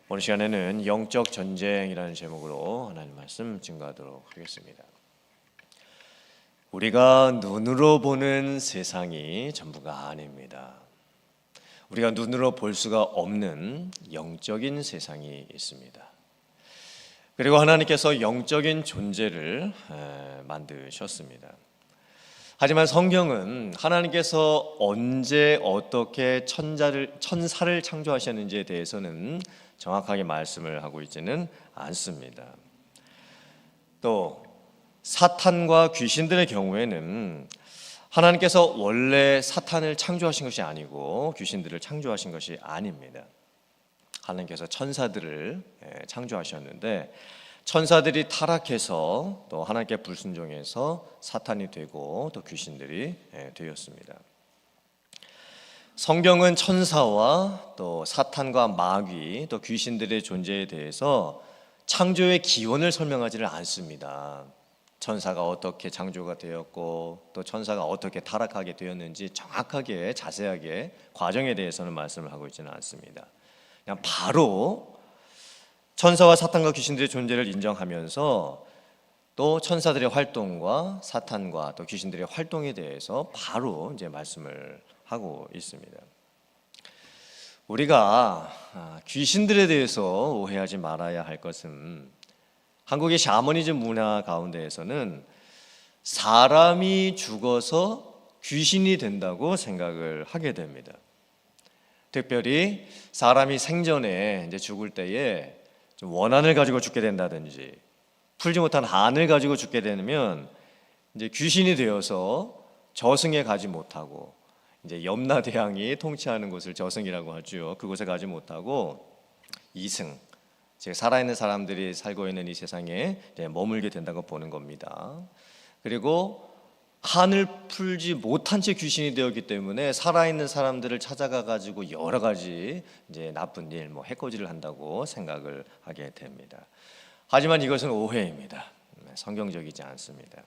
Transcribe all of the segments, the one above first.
오늘 시간에는 영적 전쟁이라는 제목으로 하나님 말씀 증거하도록 하겠습니다. 우리가 눈으로 보는 세상이 전부가 아닙니다. 우리가 눈으로 볼 수가 없는 영적인 세상이 있습니다. 그리고 하나님께서 영적인 존재를 만드셨습니다. 하지만 성경은 하나님께서 언제 어떻게 천사를 창조하셨는지에 대해서는 정확하게 말씀을 하고 있지는 않습니다. 또 사탄과 귀신들의 경우에는 하나님께서 원래 사탄을 창조하신 것이 아니고 귀신들을 창조하신 것이 아닙니다. 하나님께서 천사들을 창조하셨는데 천사들이 타락해서 또 하나님께 불순종해서 사탄이 되고 또 귀신들이 되었습니다. 성경은 천사와 또 사탄과 마귀 또 귀신들의 존재에 대해서 창조의 기원을 설명하지를 않습니다. 천사가 어떻게 창조가 되었고 또 천사가 어떻게 타락하게 되었는지 정확하게 자세하게 과정에 대해서는 말씀을 하고 있지는 않습니다. 그냥 바로 천사와 사탄과 귀신들의 존재를 인정하면서 또 천사들의 활동과 사탄과 또 귀신들의 활동에 대해서 바로 이제 말씀을 하고 있습니다. 우리가 귀신들에 대해서 오해하지 말아야 할 것은 한국의 샤머니즘 문화 가운데에서는 사람이 죽어서 귀신이 된다고 생각을 하게 됩니다. 특별히 사람이 생전에 이제 죽을 때에 좀 원한을 가지고 죽게 된다든지 풀지 못한 한을 가지고 죽게 되면 이제 귀신이 되어서 저승에 가지 못하고 이제 염라대왕이 통치하는 곳을 저승이라고 하죠. 그곳에 가지 못하고 이승, 즉 살아있는 사람들이 살고 있는 이 세상에 머물게 된다고 보는 겁니다. 그리고 한을 풀지 못한 채 귀신이 되었기 때문에 살아있는 사람들을 찾아가 가지고 여러 가지 이제 나쁜 일, 해코지를 한다고 생각을 하게 됩니다. 하지만 이것은 오해입니다. 성경적이지 않습니다.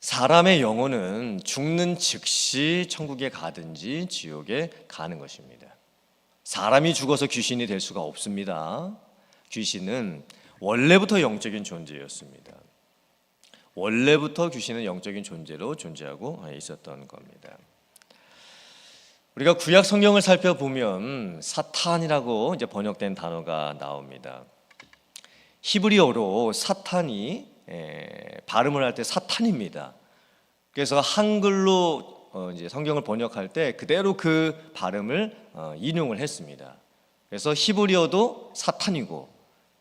사람의 영혼은 죽는 즉시 천국에 가든지 지옥에 가는 것입니다. 사람이 죽어서 귀신이 될 수가 없습니다. 귀신은 원래부터 영적인 존재였습니다. 원래부터 귀신은 영적인 존재로 존재하고 있었던 겁니다. 우리가 구약 성경을 살펴보면 사탄이라고 이제 번역된 단어가 나옵니다. 히브리어로 사탄이 발음을 할 때 사탄입니다. 그래서 한글로 이제 성경을 번역할 때 그대로 그 발음을 인용을 했습니다. 그래서 히브리어도 사탄이고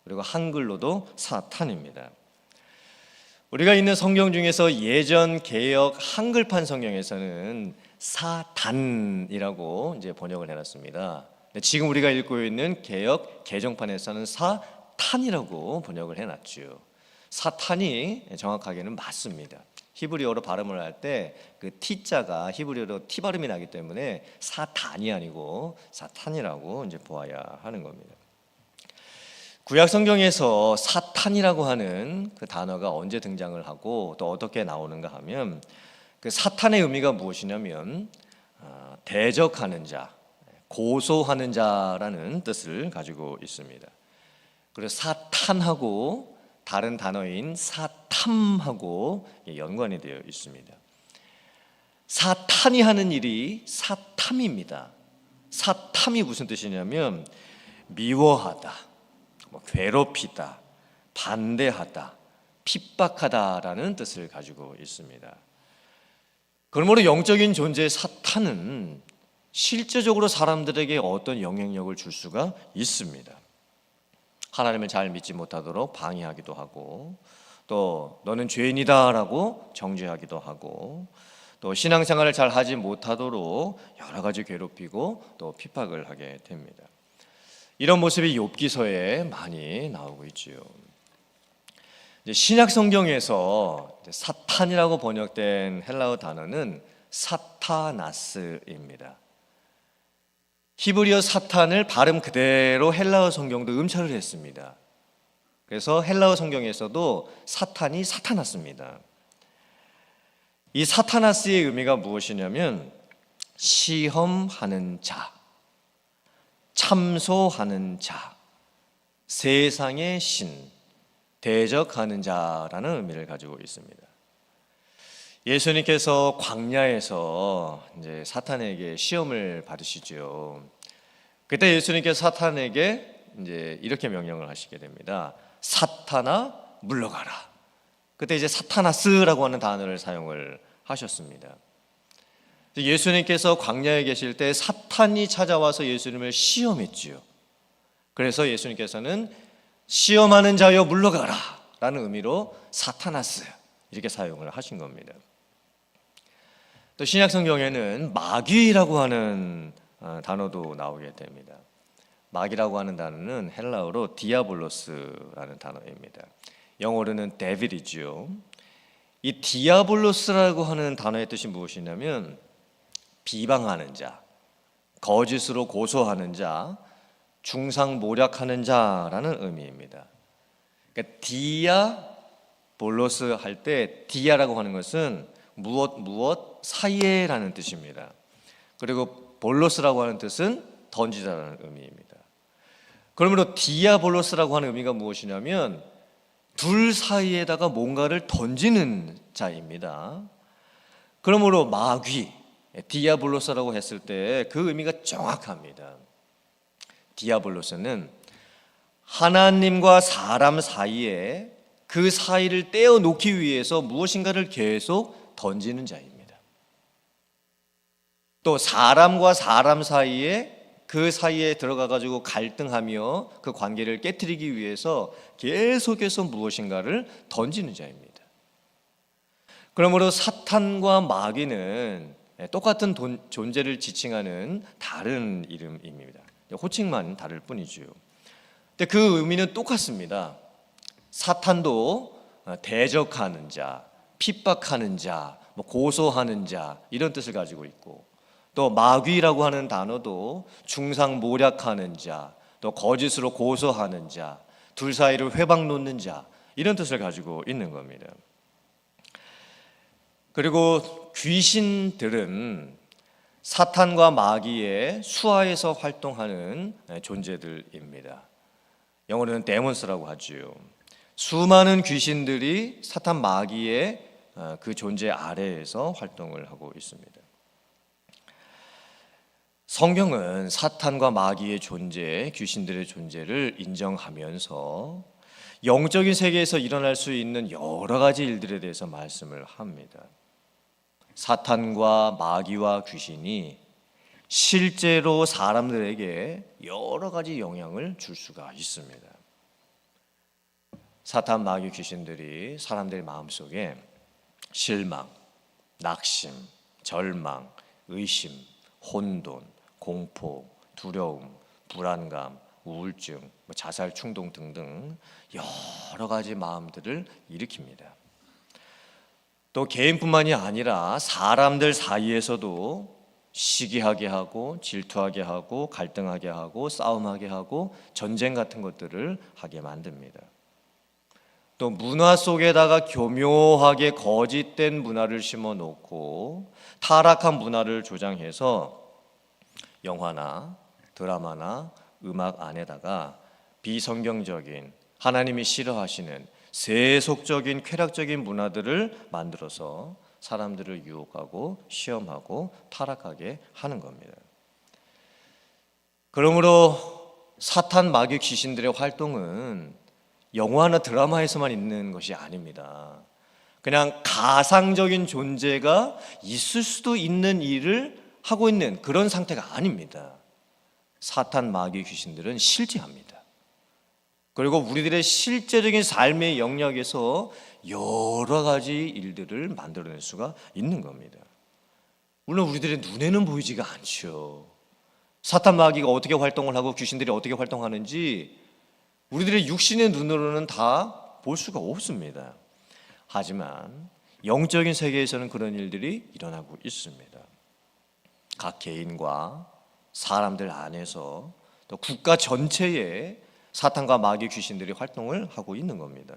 그리고 한글로도 사탄입니다. 우리가 있는 성경 중에서 예전 개역 한글판 성경에서는 사단이라고 이제 번역을 해놨습니다. 지금 우리가 읽고 있는 개역 개정판에서는 사탄이라고 번역을 해놨죠. 사탄이 정확하게는 맞습니다. 히브리어로 발음을 할 때 그 T자가 히브리어로 T 발음이 나기 때문에 사단이 아니고 사탄이라고 이제 보아야 하는 겁니다. 구약 성경에서 사탄이라고 하는 그 단어가 언제 등장을 하고 또 어떻게 나오는가 하면 그 사탄의 의미가 무엇이냐면 대적하는 자, 고소하는 자라는 뜻을 가지고 있습니다. 그리고 사탄하고 다른 단어인 사탐하고 연관이 되어 있습니다. 사탄이 하는 일이 사탐입니다. 사탐이 무슨 뜻이냐면 미워하다, 괴롭히다, 반대하다, 핍박하다라는 뜻을 가지고 있습니다. 그러므로 영적인 존재 사탄은 실제적으로 사람들에게 어떤 영향력을 줄 수가 있습니다. 하나님을 잘 믿지 못하도록 방해하기도 하고 또 너는 죄인이다 라고 정죄하기도 하고 또 신앙생활을 잘 하지 못하도록 여러 가지 괴롭히고 또 핍박을 하게 됩니다. 이런 모습이 욥기서에 많이 나오고 있지요. 신약 성경에서 사탄이라고 번역된 헬라어 단어는 사타나스입니다. 히브리어 사탄을 발음 그대로 헬라어 성경도 음처를 했습니다. 그래서 헬라어 성경에서도 사탄이 사타나스입니다. 이 사타나스의 의미가 무엇이냐면 시험하는 자, 참소하는 자, 세상의 신, 대적하는 자라는 의미를 가지고 있습니다. 예수님께서 광야에서 이제 사탄에게 시험을 받으시죠. 그때 예수님께서 사탄에게 이제 이렇게 명령을 하시게 됩니다. 사탄아 물러가라. 그때 이제 사타나스라고 하는 단어를 사용을 하셨습니다. 예수님께서 광야에 계실 때 사탄이 찾아와서 예수님을 시험했지요. 그래서 예수님께서는 시험하는 자여 물러가라 라는 의미로 사타나스 이렇게 사용을 하신 겁니다. 또 신약 성경에는 마귀라고 하는 단어도 나오게 됩니다. 마귀라고 하는 단어는 헬라어로 디아볼로스라는 단어입니다. 영어로는 데빌이죠. 이 디아볼로스라고 하는 단어의 뜻이 무엇이냐면 비방하는 자, 거짓으로 고소하는 자, 중상모략하는 자라는 의미입니다. 그러니까 디아볼로스 할 때 디아라고 하는 것은 무엇 사이에라는 뜻입니다. 그리고 볼로스라고 하는 뜻은 던지다라는 의미입니다. 그러므로 디아볼로스라고 하는 의미가 무엇이냐면 둘 사이에다가 뭔가를 던지는 자입니다. 그러므로 마귀, 디아볼로스라고 했을 때 그 의미가 정확합니다. 디아볼로스는 하나님과 사람 사이에 그 사이를 떼어놓기 위해서 무엇인가를 계속 던지는 자입니다. 또 사람과 사람 사이에 그 사이에 들어가 가지고 갈등하며 그 관계를 깨트리기 위해서 계속해서 무엇인가를 던지는 자입니다. 그러므로 사탄과 마귀는 똑같은 존재를 지칭하는 다른 이름입니다. 호칭만 다를 뿐이죠. 근데 그 의미는 똑같습니다. 사탄도 대적하는 자, 핍박하는 자, 고소하는 자 이런 뜻을 가지고 있고, 또 마귀라고 하는 단어도 중상모략하는 자, 또 거짓으로 고소하는 자, 둘 사이를 회방 놓는 자 이런 뜻을 가지고 있는 겁니다. 그리고 귀신들은 사탄과 마귀의 수하에서 활동하는 존재들입니다. 영어로는 데몬스라고 하지요. 수많은 귀신들이 사탄 마귀의 그 존재 아래에서 활동을 하고 있습니다. 성경은 사탄과 마귀의 존재, 귀신들의 존재를 인정하면서 영적인 세계에서 일어날 수 있는 여러 가지 일들에 대해서 말씀을 합니다. 사탄과 마귀와 귀신이 실제로 사람들에게 여러 가지 영향을 줄 수가 있습니다. 사탄, 마귀, 귀신들이 사람들의 마음속에 실망, 낙심, 절망, 의심, 혼돈, 공포, 두려움, 불안감, 우울증, 자살 충동 등등 여러 가지 마음들을 일으킵니다. 또 개인뿐만이 아니라 사람들 사이에서도 시기하게 하고 질투하게 하고 갈등하게 하고 싸움하게 하고 전쟁 같은 것들을 하게 만듭니다. 또 문화 속에다가 교묘하게 거짓된 문화를 심어놓고 타락한 문화를 조장해서 영화나 드라마나 음악 안에다가 비성경적인 하나님이 싫어하시는 세속적인 쾌락적인 문화들을 만들어서 사람들을 유혹하고 시험하고 타락하게 하는 겁니다. 그러므로 사탄, 마귀, 귀신들의 활동은 영화나 드라마에서만 있는 것이 아닙니다. 그냥 가상적인 존재가 있을 수도 있는 일을 하고 있는 그런 상태가 아닙니다. 사탄, 마귀, 귀신들은 실제합니다. 그리고 우리들의 실제적인 삶의 영역에서 여러 가지 일들을 만들어낼 수가 있는 겁니다. 물론 우리들의 눈에는 보이지가 않죠. 사탄, 마귀가 어떻게 활동을 하고 귀신들이 어떻게 활동하는지 우리들의 육신의 눈으로는 다 볼 수가 없습니다. 하지만 영적인 세계에서는 그런 일들이 일어나고 있습니다. 각 개인과 사람들 안에서 또 국가 전체에 사탄과 마귀 귀신들이 활동을 하고 있는 겁니다.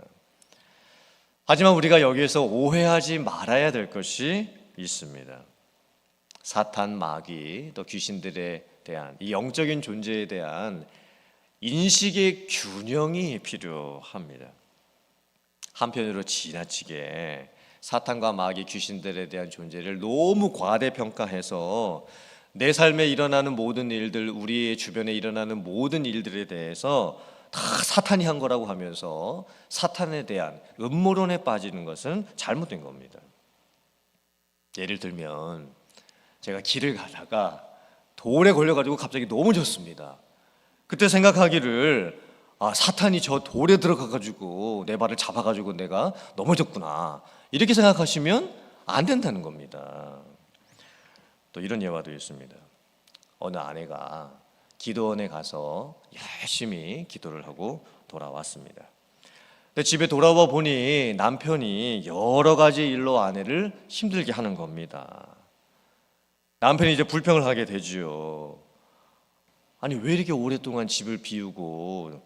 하지만 우리가 여기에서 오해하지 말아야 될 것이 있습니다. 사탄, 마귀, 또 귀신들에 대한 이 영적인 존재에 대한 인식의 균형이 필요합니다. 한편으로 지나치게 사탄과 마귀 귀신들에 대한 존재를 너무 과대평가해서 내 삶에 일어나는 모든 일들, 우리 주변에 일어나는 모든 일들에 대해서 다 사탄이 한 거라고 하면서 사탄에 대한 음모론에 빠지는 것은 잘못된 겁니다. 예를 들면 제가 길을 가다가 돌에 걸려가지고 갑자기 넘어졌습니다. 그때 생각하기를 사탄이 저 돌에 들어가가지고 내 발을 잡아가지고 내가 넘어졌구나, 이렇게 생각하시면 안 된다는 겁니다. 또 이런 예화도 있습니다. 어느 아내가 기도원에 가서 열심히 기도를 하고 돌아왔습니다. 근데 집에 돌아와 보니 남편이 여러 가지 일로 아내를 힘들게 하는 겁니다. 남편이 이제 불평을 하게 되지요. 아니, 왜 이렇게 오랫동안 집을 비우고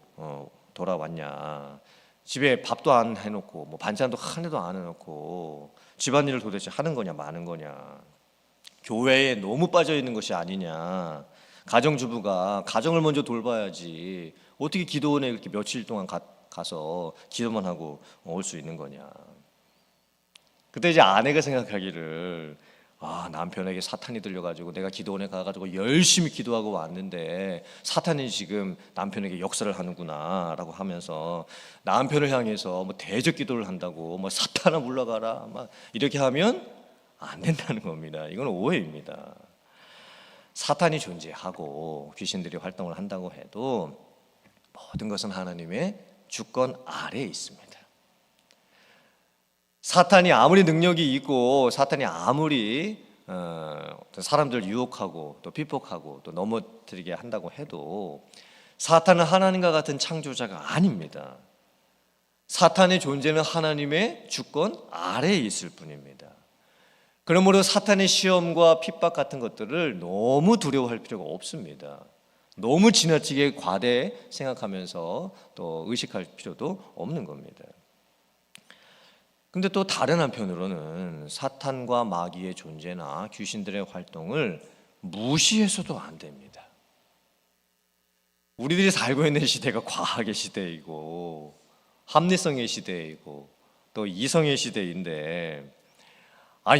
돌아왔냐? 집에 밥도 안 해놓고 뭐 반찬도 하나도 안 해놓고 집안일을 도대체 하는 거냐 마는 거냐? 교회에 너무 빠져 있는 것이 아니냐? 가정주부가 가정을 먼저 돌봐야지 어떻게 기도원에 이렇게 며칠 동안 가서 기도만 하고 올 수 있는 거냐? 그때 이제 아내가 생각하기를 남편에게 사탄이 들려가지고 내가 기도원에 가가지고 열심히 기도하고 왔는데 사탄이 지금 남편에게 역사를 하는구나 라고 하면서 남편을 향해서 뭐 대적 기도를 한다고 뭐 사탄아 물러가라 막 이렇게 하면 안 된다는 겁니다. 이건 오해입니다. 사탄이 존재하고 귀신들이 활동을 한다고 해도 모든 것은 하나님의 주권 아래에 있습니다. 사탄이 아무리 능력이 있고 사탄이 아무리 사람들 유혹하고 또 비폭하고 또 넘어뜨리게 한다고 해도 사탄은 하나님과 같은 창조자가 아닙니다. 사탄의 존재는 하나님의 주권 아래에 있을 뿐입니다. 그러므로 사탄의 시험과 핍박 같은 것들을 너무 두려워할 필요가 없습니다. 너무 지나치게 과대 생각하면서 또 의식할 필요도 없는 겁니다. 근데 또 다른 한편으로는 사탄과 마귀의 존재나 귀신들의 활동을 무시해서도 안 됩니다. 우리들이 살고 있는 시대가 과학의 시대이고 합리성의 시대이고 또 이성의 시대인데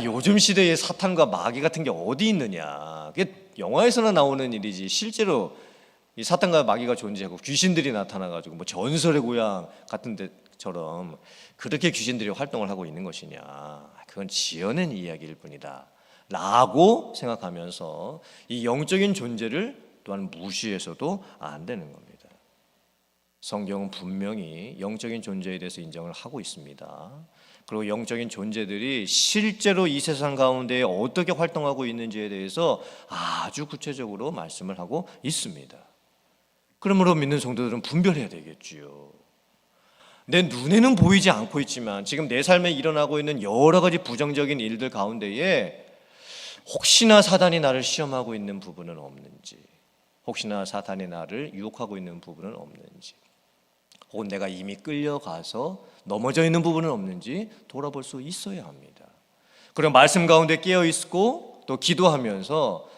요즘 시대에 사탄과 마귀 같은 게 어디 있느냐? 그게 영화에서나 나오는 일이지 실제로 이 사탄과 마귀가 존재하고 귀신들이 나타나가지고 뭐 전설의 고향 같은 데처럼 그렇게 귀신들이 활동을 하고 있는 것이냐? 그건 지어낸 이야기일 뿐이다 라고 생각하면서 이 영적인 존재를 또한 무시해서도 안 되는 겁니다. 성경은 분명히 영적인 존재에 대해서 인정을 하고 있습니다. 그리고 영적인 존재들이 실제로 이 세상 가운데 어떻게 활동하고 있는지에 대해서 아주 구체적으로 말씀을 하고 있습니다. 그러므로 믿는 성도들은 분별해야 되겠지요. 내 눈에는 보이지 않고 있지만 지금 내 삶에 일어나고 있는 여러 가지 부정적인 일들 가운데에 혹시나 사단이 나를 시험하고 있는 부분은 없는지, 혹시나 사탄이 나를 유혹하고 있는 부분은 없는지, 혹은 내가 이미 끌려가서 넘어져 있는 부분은 없는지 돌아볼 수 있어야 합니다. 그리고 말씀 가운데 깨어 있고 또 기도하면서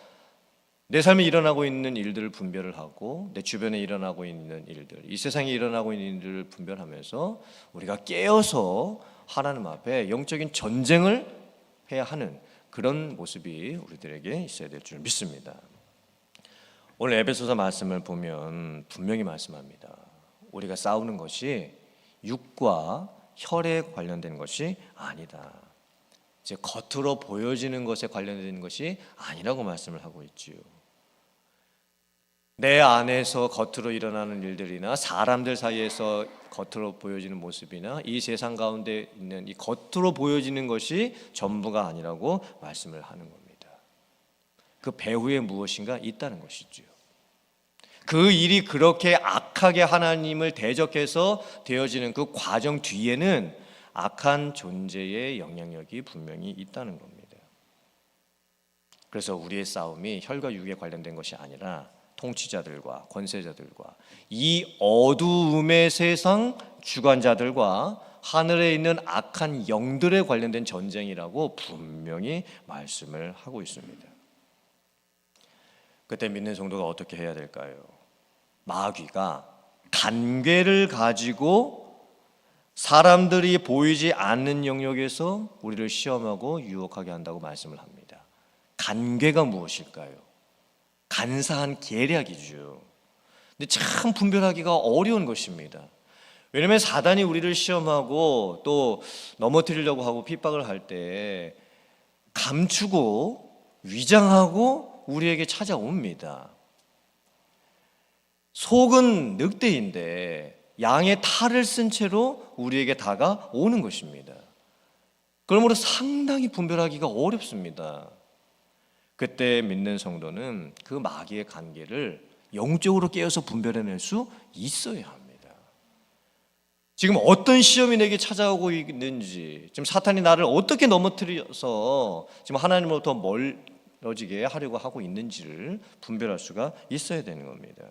내 삶에 일어나고 있는 일들을 분별을 하고 내 주변에 일어나고 있는 일들, 이 세상에 일어나고 있는 일들을 분별하면서 우리가 깨어서 하나님 앞에 영적인 전쟁을 해야 하는 그런 모습이 우리들에게 있어야 될 줄 믿습니다. 오늘 에베소서 말씀을 보면 분명히 말씀합니다. 우리가 싸우는 것이 육과 혈에 관련된 것이 아니다. 이제 겉으로 보여지는 것에 관련된 것이 아니라고 말씀을 하고 있지요. 내 안에서 겉으로 일어나는 일들이나 사람들 사이에서 겉으로 보여지는 모습이나 이 세상 가운데 있는 이 겉으로 보여지는 것이 전부가 아니라고 말씀을 하는 겁니다. 그 배후에 무엇인가 있다는 것이죠. 그 일이 그렇게 악하게 하나님을 대적해서 되어지는 그 과정 뒤에는 악한 존재의 영향력이 분명히 있다는 겁니다. 그래서 우리의 싸움이 혈과 육에 관련된 것이 아니라 통치자들과 권세자들과 이 어두움의 세상 주관자들과 하늘에 있는 악한 영들에 관련된 전쟁이라고 분명히 말씀을 하고 있습니다. 그때 믿는 성도가 어떻게 해야 될까요? 마귀가 간계를 가지고 사람들이 보이지 않는 영역에서 우리를 시험하고 유혹하게 한다고 말씀을 합니다. 간계가 무엇일까요? 간사한 계략이죠. 근데 참 분별하기가 어려운 것입니다. 왜냐하면 사단이 우리를 시험하고 또 넘어뜨리려고 하고 핍박을 할 때 감추고 위장하고 우리에게 찾아옵니다. 속은 늑대인데 양의 탈을 쓴 채로 우리에게 다가오는 것입니다. 그러므로 상당히 분별하기가 어렵습니다. 그때 믿는 성도는 그 마귀의 관계를 영적으로 깨어서 분별해낼 수 있어야 합니다. 지금 어떤 시험이 내게 찾아오고 있는지, 지금 사탄이 나를 어떻게 넘어뜨려서 지금 하나님으로부터 멀어지게 하려고 하고 있는지를 분별할 수가 있어야 되는 겁니다.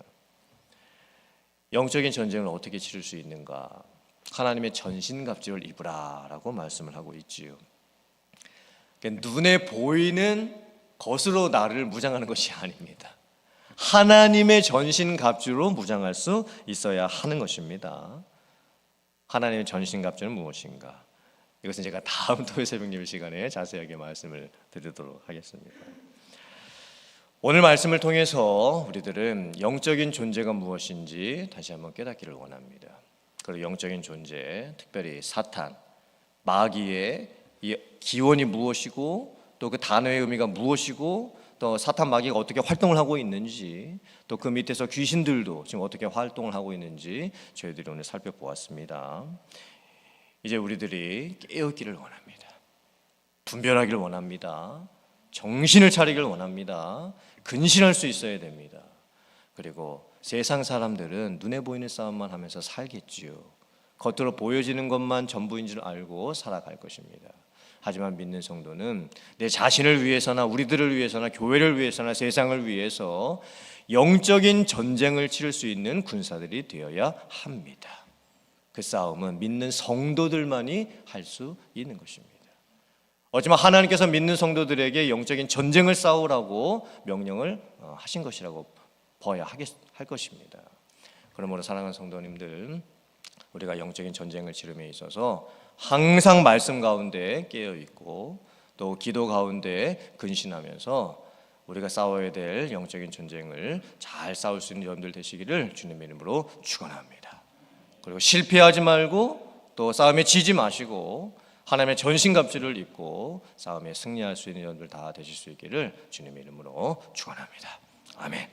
영적인 전쟁을 어떻게 치를 수 있는가? 하나님의 전신갑주를 입으라라고 말씀을 하고 있지요. 눈에 보이는 것으로 나를 무장하는 것이 아닙니다. 하나님의 전신갑주로 무장할 수 있어야 하는 것입니다. 하나님의 전신갑주는 무엇인가? 이것은 제가 다음 토요 새벽 예배 시간에 자세하게 말씀을 드리도록 하겠습니다. 오늘 말씀을 통해서 우리들은 영적인 존재가 무엇인지 다시 한번 깨닫기를 원합니다. 그리고 영적인 존재, 특별히 사탄, 마귀의 이 기원이 무엇이고 또 그 단어의 의미가 무엇이고 또 사탄 마귀가 어떻게 활동을 하고 있는지 또 그 밑에서 귀신들도 지금 어떻게 활동을 하고 있는지 저희들이 오늘 살펴보았습니다. 이제 우리들이 깨어있기를 원합니다. 분별하기를 원합니다. 정신을 차리기를 원합니다. 근신할 수 있어야 됩니다. 그리고 세상 사람들은 눈에 보이는 싸움만 하면서 살겠지요. 겉으로 보여지는 것만 전부인 줄 알고 살아갈 것입니다. 하지만 믿는 성도는 내 자신을 위해서나 우리들을 위해서나 교회를 위해서나 세상을 위해서 영적인 전쟁을 치를 수 있는 군사들이 되어야 합니다. 그 싸움은 믿는 성도들만이 할 수 있는 것입니다. 어쩌면 하나님께서 믿는 성도들에게 영적인 전쟁을 싸우라고 명령을 하신 것이라고 봐야 할 것입니다. 그러므로 사랑하는 성도님들, 우리가 영적인 전쟁을 치름에 있어서 항상 말씀 가운데 깨어있고 또 기도 가운데 근신하면서 우리가 싸워야 될 영적인 전쟁을 잘 싸울 수 있는 여러분들 되시기를 주님의 이름으로 축원합니다. 그리고 실패하지 말고 또 싸움에 지지 마시고 하나님의 전신갑주를 입고 싸움에 승리할 수 있는 여러분들 다 되실 수 있기를 주님의 이름으로 축원합니다. 아멘.